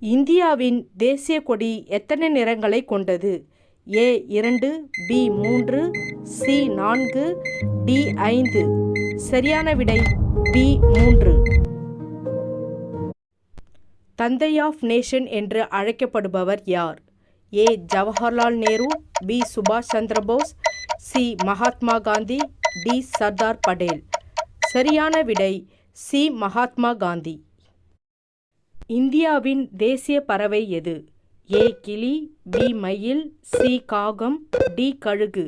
இந்தியாவின் தேசிய கொடி எத்தனை நிறங்களை கொண்டது? A 2, B 3, C 4, D 5. சரியான விடை B 3. தந்தை ஆஃப் நேஷன் என்று அழைக்கப்படுபவர் யார்? A ஜவஹர்லால் நேரு, B சுபாஷ் சந்திரபோஸ், C மகாத்மா காந்தி, D சர்தார் படேல். சரியான விடை C மகாத்மா காந்தி. இந்தியாவின் தேசிய பறவை எது? A கிளி, B மயில், C காகம், D கழுகு.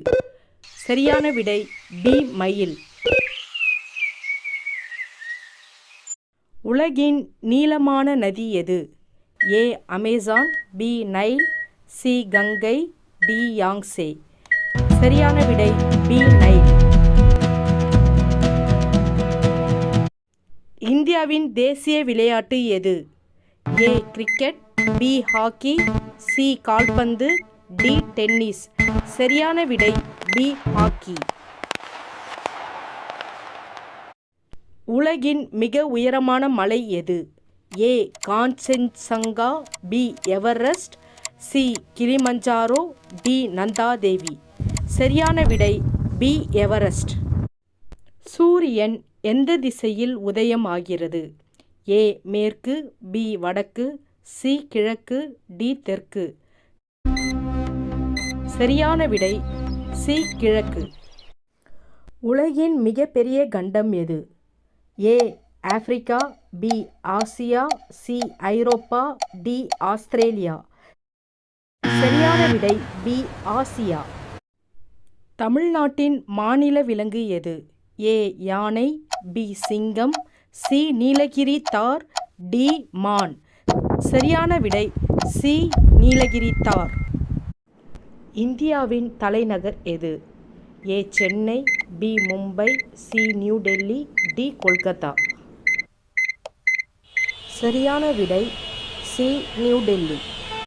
சரியான விடை B மயில். உலகின் நீளமான நதி எது? A Amazon, B Nile, C Ganga, D Yangtze. சரியான விடை B நைல். இந்தியாவின் தேசிய விளையாட்டு எது? A cricket, B hockey, C கால்பந்து, D டென்னிஸ். சரியான விடை B ஹாக்கி. உலகின் மிக உயரமான மலை எது? A Kanchenjunga, B Everest, C Kilimanjaro, D Nanda Devi. சரியான விடை B எவரெஸ்ட். சூரியன் எந்த திசையில் உதயம் ஆகிறது? A மேற்கு, B வடக்கு, C கிழக்கு, D தெற்கு. சரியான விடை C கிழக்கு. உலகின் மிகப்பெரிய கண்டம் எது? A Africa, B Asia, C ஐரோப்பா, D ஆஸ்திரேலியா. சரியான விடை B ஆசியா. தமிழ்நாட்டின் மாநில விலங்கு எது? A யானை, B சிங்கம், C நீலகிரி தார், D மான். சரியான விடை C நீலகிரி தார். இந்தியாவின் தலைநகர் எது? A Chennai, B Mumbai, C new Delhi, D Kolkata. சரியான விடை C நியூ டெல்லி.